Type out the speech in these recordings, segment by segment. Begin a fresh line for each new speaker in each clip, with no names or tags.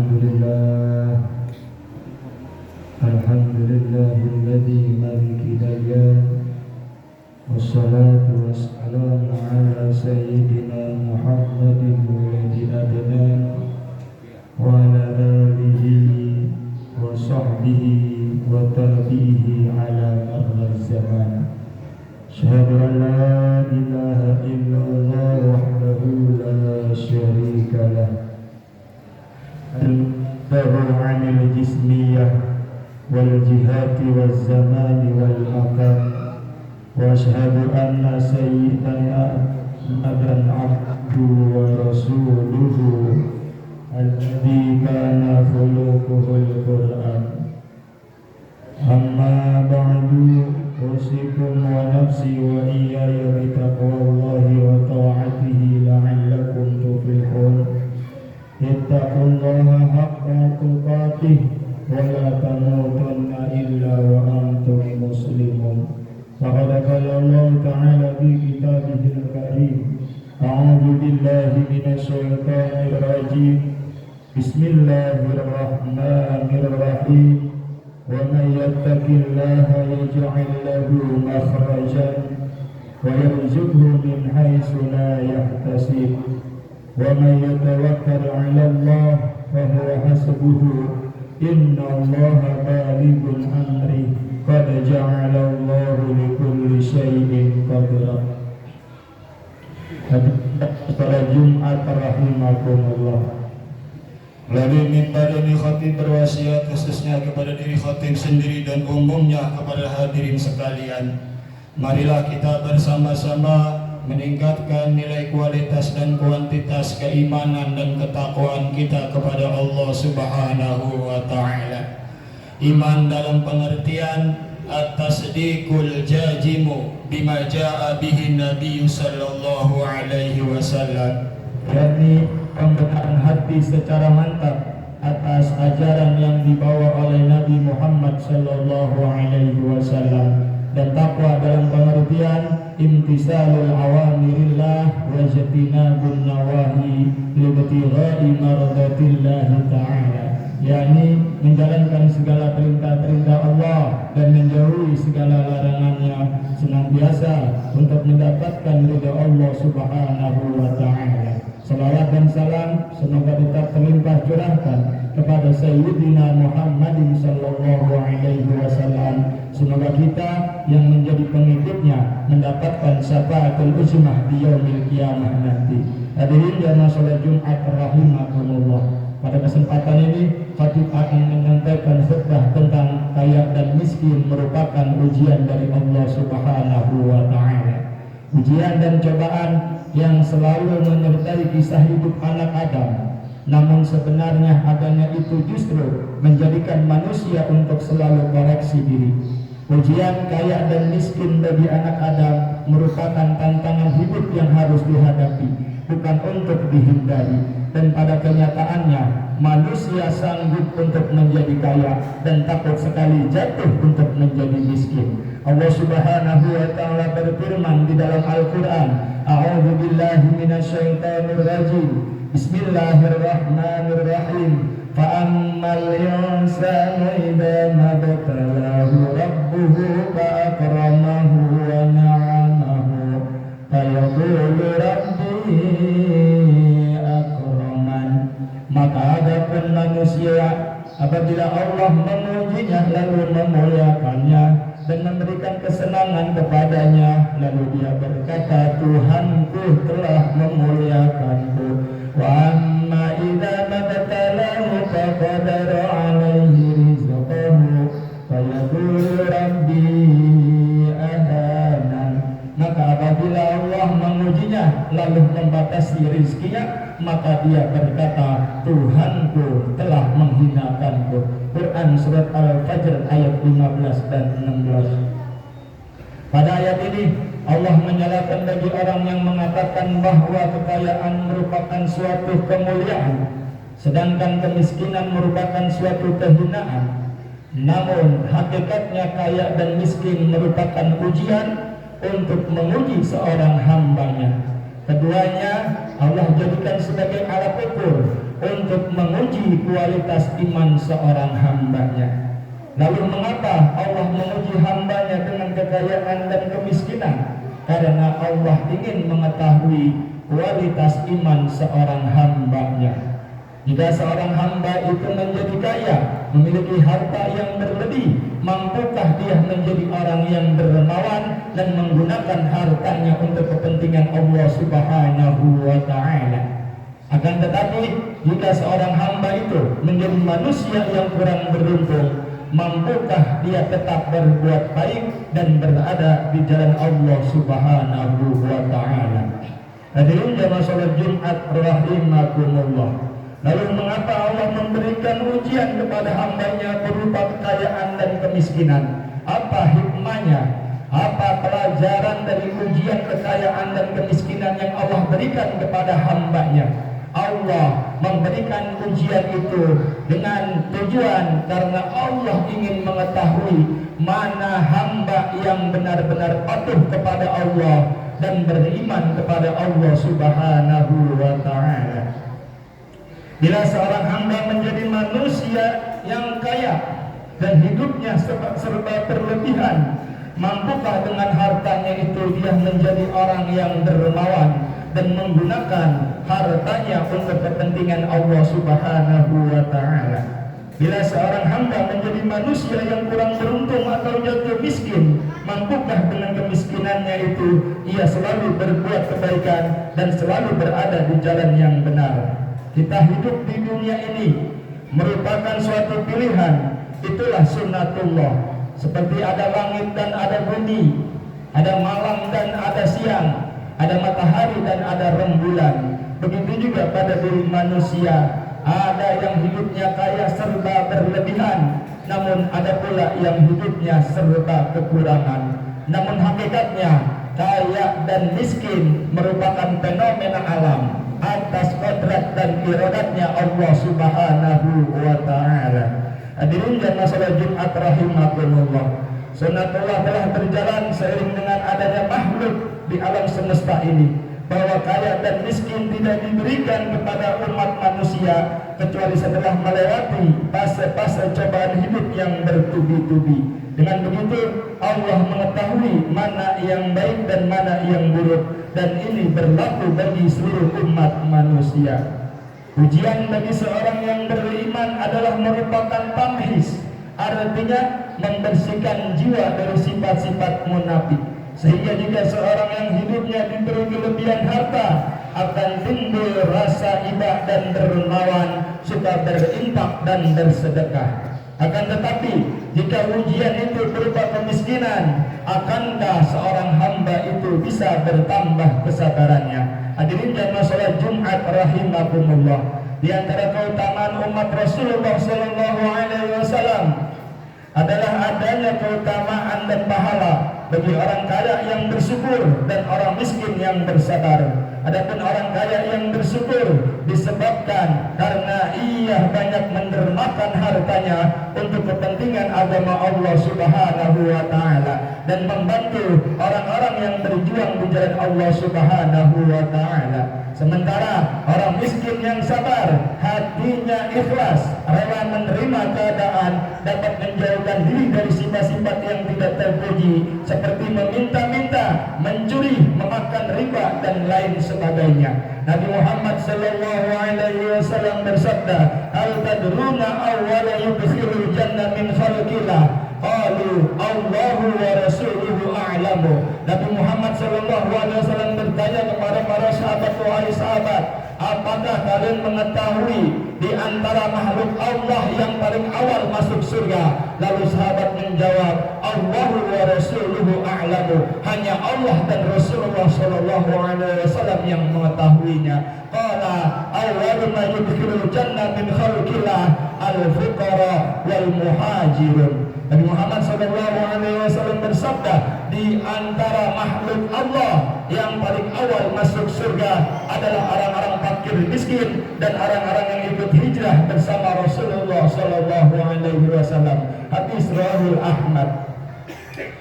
Alhamdulillah Alhamdulillahilladzi maliki dayyan wassalatu wassalamu ala sayyidina Muhammadin waladi adnan wa ala alihi wa sahbihi wa tabi'ihi ala marra zaman. Asyhadu an la ilaha illallah wahdahu la syarika lah al-baru 'anil jismiyah wal jihati wal zamani wal makan. Wa asyhadu anna sayyidana Muhammadan abduhu wa rasuluhu alladzi kana khuluquhul Qur'an. Amma ba'du, usikum wa nafsi wa iyaya bitaqwallahi wa ta'atihi la'allakum tuflihun. Ittaqullaha haqqa tuqatih wa la tamutunna illa wa antum muslimun. Faqad qala Allah ta'ala fi kitabihil karim, a'udzu billahi minasy syaithanir rajim. Bismillahirrahmanirrahim. Wa may yattaqillaha yaj'al lahu makhrajan wa yarzuqhu min haitsu la yahtasib. Wa may yatawakkal 'ala Allah fa huwa hasbuhu. Inna Allaha balighul amri qad ja'ala Allahu likulli syai'in qadra. Pada Jumat rahimakumullah. Melalui mimbar ini khatib berwasiat khususnya kepada diri khatib sendiri dan umumnya kepada hadirin sekalian. Marilah kita bersama-sama meningkatkan nilai kualitas dan kuantitas keimanan dan ketakwaan kita kepada Allah Subhanahu wa ta'ala. Iman dalam pengertian at-tasdiqul jazimu bima jaa bihi Nabi sallallahu alaihi wasallam, yakni pembenaran hati secara mantap atas ajaran yang dibawa oleh Nabi Muhammad sallallahu alaihi wasallam, dan takwa dalam pengertian imtisalul awamirillah wa jatinabun nawahi libtigha'i mardatillah ta'ala, yakni menjalankan segala perintah-perintah Allah dan menjauhi segala larangannya senantiasa untuk mendapatkan ridha Allah Subhanahu wa ta'ala. Salawat dan salam semoga tetap terlimpah curahkan kepada Sayyidina Muhammadin sallallahu alaihi wasallam. Semoga kita yang menjadi pengikutnya mendapatkan syafaatul uzmah di yaumil qiyamah nanti. Hadirin jamaah salat Jumat rahimakumullah. Pada kesempatan ini khatib akan menyampaikan khutbah tentang kaya dan miskin merupakan ujian dari Allah Subhanahu wa ta'ala. Ujian dan cobaan yang selalu menyertai kisah hidup anak Adam. Namun sebenarnya adanya itu justru menjadikan manusia untuk selalu koreksi diri. Ujian kaya dan miskin bagi anak Adam merupakan tantangan hidup yang harus dihadapi, bukan untuk dihindari. Dan pada kenyataannya manusia sanggup untuk menjadi kaya dan takut sekali jatuh untuk menjadi miskin. Allah Subhanahu wa ta'ala berfirman di dalam Al-Quran, a'udzu billahi minasyaitonir rajim. Bismillahirrahmanirrahim. Fa'ammal insanu idza mabtalahu rabbuhu fa'akramahu wa na'amahu fayaqulu rabbi akraman. Maka adapun manusia apabila Allah memujinya lalu memuliakannya dan memberikan kesenangan kepadanya, lalu dia berkata, Tuhanku telah memuliakanku. Wa amma idza mabtalahu faqadara 'alaihi rizqahu fayaqulu rabbi ahanan. Maka apabila Allah mengujinya lalu membatasi rizkinya, maka dia berkata, Tuhanku telah menghinakanku. Quran surat Al-Fajr ayat 15 dan 16. Pada ayat ini Allah menyalahkan bagi orang yang mengatakan bahwa kekayaan merupakan suatu kemuliaan, sedangkan kemiskinan merupakan suatu kehinaan. Namun hakikatnya kaya dan miskin merupakan ujian untuk menguji seorang hambanya. Keduanya Allah jadikan sebagai alat ukur untuk menguji
kualitas iman seorang hambanya. Lalu mengapa Allah menguji hambanya dengan kekayaan dan kemiskinan? Karena Allah ingin mengetahui kualitas iman seorang hambanya. Jika seorang hamba itu menjadi kaya, memiliki harta yang berlebih, mampukah dia menjadi orang yang dermawan dan menggunakan hartanya untuk kepentingan Allah Subhanahu wa ta'ala? Akan tetapi, jika seorang hamba itu menjadi manusia yang kurang beruntung, mampukah dia tetap berbuat baik dan berada di jalan Allah Subhanahu wa ta'ala? Hadirin jamaah salat Jumat rahimakumullah. Lalu mengapa Allah memberikan ujian kepada hambanya berupa kekayaan dan kemiskinan? Apa hikmahnya? Apa pelajaran dari ujian kekayaan dan kemiskinan yang Allah berikan kepada hambanya? Allah memberikan ujian itu dengan tujuan karena Allah ingin mengetahui mana hamba yang benar-benar patuh kepada Allah dan beriman kepada Allah Subhanahu wa ta'ala. Bila seorang hamba menjadi manusia yang kaya dan hidupnya serba berlebihan, mampukah dengan hartanya itu dia menjadi orang yang dermawan dan menggunakan hartanya untuk kepentingan Allah Subhanahu wa ta'ala? Bila seorang hamba menjadi manusia yang kurang beruntung atau jatuh miskin, mampukah dengan kemiskinannya itu ia selalu berbuat kebaikan dan selalu berada di jalan yang benar? Kita hidup di dunia ini merupakan suatu pilihan. Itulah sunnatullah. Seperti ada langit dan ada bumi, ada malam dan ada siang, ada matahari dan ada rembulan. Begitu juga pada diri manusia. Ada yang hidupnya kaya serba berlebihan, namun ada pula yang hidupnya serba kekurangan. Namun hakikatnya kaya dan miskin merupakan fenomena alam atas kodrat dan iradatnya Allah Subhanahu wa ta'ala. Hadirin jamaah salat Jumat rahimakumullah. Sunnatullah telah berjalan seiring dengan adanya makhluk di alam semesta ini, bahwa kaya dan miskin tidak diberikan kepada umat manusia kecuali setelah melewati fase-fase cobaan hidup yang bertubi-tubi. Dengan begitu Allah mengetahui mana yang baik dan mana yang buruk, dan ini berlaku bagi seluruh umat manusia. Ujian bagi seorang yang beriman adalah merupakan tamhis, artinya membersihkan jiwa dari sifat-sifat munafik, sehingga jika seorang yang hidupnya diberi kelebihan harta akan timbul rasa iba dan dermawan, suka berinfak dan bersedekah. Akan tetapi jika ujian itu berupa kemiskinan, akankah seorang hamba itu bisa bertambah kesabarannya? Hadirin jamaah salat Jumat rahimakumullah. Di antara keutamaan umat Rasulullah sallallahu alaihi wasallam adalah adanya keutamaan dan pahala bagi orang kaya yang bersyukur dan orang miskin yang bersabar. Adapun orang kaya yang bersyukur disebabkan karena ia banyak mendermakan hartanya untuk kepentingan agama Allah Subhanahu wa ta'ala dan membantu orang-orang yang berjuang di jalan Allah Subhanahu wa ta'ala. Sementara orang miskin yang sabar, hatinya ikhlas, rela menerima keadaan, dapat menjauhkan diri dari sifat-sifat yang tidak terpuji seperti meminta-minta, mencuri, memakan riba dan lain sebagainya. Nabi Muhammad sallallahu alaihi wasallam bersabda, "Hal tadruna awwala yudkhilul jannah min khalqillah?" Qalu Allahu wa rasuluhu a'lamu. Nabi Muhammad sallallahu alaihi wasallam bertanya kepada para sahabat, wahai sahabat, apakah kalian mengetahui di antara makhluk Allah yang paling awal masuk surga? Lalu sahabat menjawab, Allahu wa rasuluhu a'lamu. Hanya Allah dan Rasulullah sallallahu alaihi wasallam yang mengetahuinya. Qala awwalu ma yudkhilul jannah min khalqillah al-fuqara wal muhajirun. Nabi Muhammad sallallahu alaihi wasallam bersabda, di antara makhluk Allah yang paling awal masuk surga adalah orang-orang fakir miskin dan orang-orang yang ikut hijrah bersama Rasulullah sallallahu alaihi wasallam. Hadis riwayat Ahmad.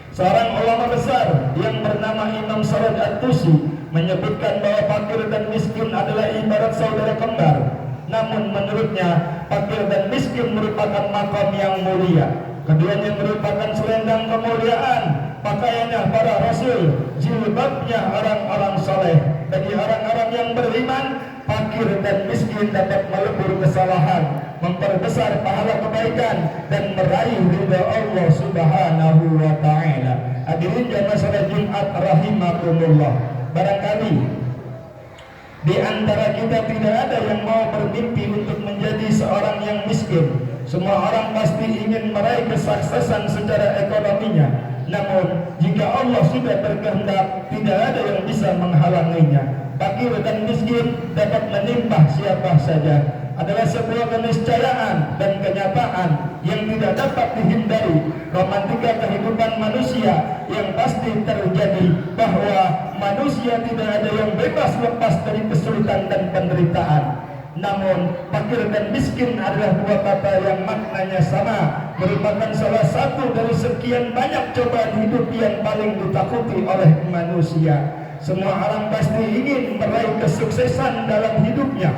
Seorang ulama besar yang bernama Imam Saraj At-Tusi menyebutkan bahwa fakir dan miskin adalah ibarat saudara kembar. namun menurutnya fakir dan miskin merupakan makam yang mulia. Keduanya merupakan selendang kemuliaan, pakaiannya para rasul, jilbabnya orang-orang soleh. Bagi orang-orang yang beriman, fakir dan miskin dapat melebur kesalahan, memperbesar pahala kebaikan, dan meraih ridha Allah Subhanahu wa Ta'ala. Hadirin jamaah salat Jumat rahimakumullah. Barangkali di antara kita tidak ada yang mau bermimpi untuk menjadi seorang yang miskin. Semua orang pasti ingin meraih kesuksesan secara ekonominya. Namun jika Allah sudah berkehendak, tidak ada yang bisa menghalanginya. Fakir dan miskin dapat menimpa siapa saja. Adalah sebuah keniscayaan dan kenyataan yang tidak dapat dihindari. Romantika kehidupan manusia yang pasti terjadi, bahwa manusia tidak ada yang bebas lepas dari kesulitan dan penderitaan. Namun fakir dan miskin adalah dua kata yang maknanya sama, merupakan salah satu dari sekian banyak cobaan hidup yang paling ditakuti oleh manusia. Semua orang pasti ingin meraih kesuksesan dalam hidupnya,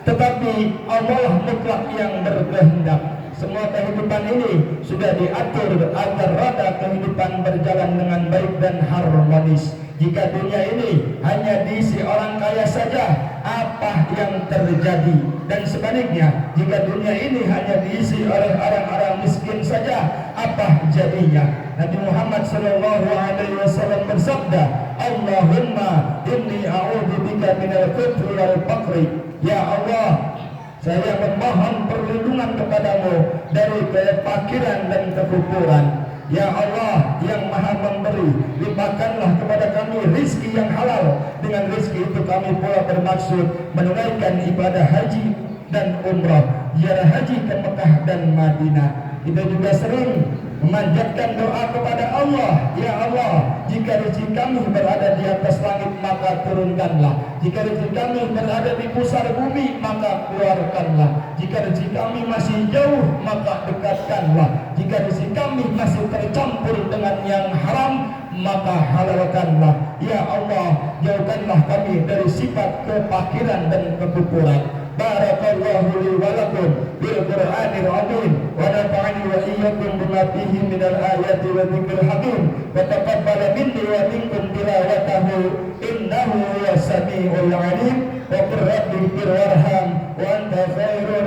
tetapi Allah mutlak yang berkehendak. Semua kehidupan ini sudah diatur agar roda kehidupan berjalan dengan baik dan harmonis. Jika dunia ini hanya diisi orang kaya saja, apa yang terjadi? Dan sebaliknya, jika dunia ini hanya diisi oleh orang-orang miskin saja, apa jadinya? Nabi Muhammad SAW bersabda, Allahumma inni a'udzubika minal kufri wal faqri. Ya Allah, saya memohon perlindungan kepadamu dari kefakiran dan kekufuran. Ya Allah yang maha memberi, limpahkanlah kepada kami rizki yang halal. Dengan rizki itu kami pula bermaksud menunaikan ibadah haji dan umrah, ziarah haji ke Mekah dan Madinah. Kita juga sering memanjatkan doa kepada Allah, ya Allah, jika rezeki kami berada di atas langit maka turunkanlah, jika rezeki kami berada di pusar bumi maka keluarkanlah, jika rezeki kami masih jauh maka dekatkanlah, jika rezeki kami masih tercampur dengan yang haram maka halalkanlah. Ya Allah, jauhkanlah kami dari sifat kefakiran dan kekufuran. Barakallahu li wa lakum bil Qur'anil azim wa nafa'ani wa iyyakum bima fihi minal ayati wa dzikril hakim wa taqabbala minni wa minkum tilawatahu innahu huwas samiul alim wa qur rabbi ighfir warham wa anta khairur